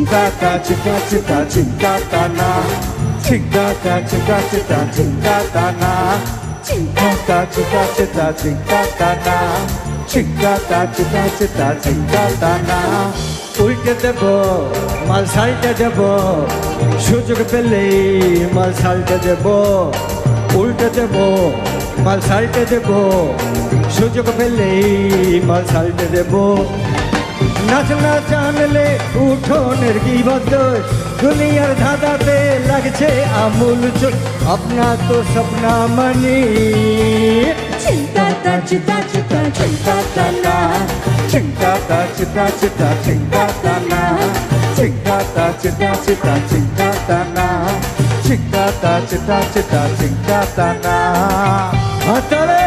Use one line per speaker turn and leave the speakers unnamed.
Chingata, chita, chita, chingatana. Chingata, chita, chita, chingatana. Chingata, chita, chita, chingatana. Chingata, chita, chita, chingatana. উল্টে দেব মাল সালটে দেব সুযোগ পেলেই মাল সালটে দেব উল্টে দেব মাল সালটে দেব সুযোগ পেলেই মাল সালটে দেব নাচ না জানলে উঠোনের গীবত দুনিয়ার ধাঁধাতে লাগছে আমূল চোট আপনার তো স্বপ্না মানি
Chingata, chita, chita, chingatana.
Chingata, chita, chita, chingatana. Chingata, chita, chita, chingatana. Chingata, chita, chita, chingatana. Atale!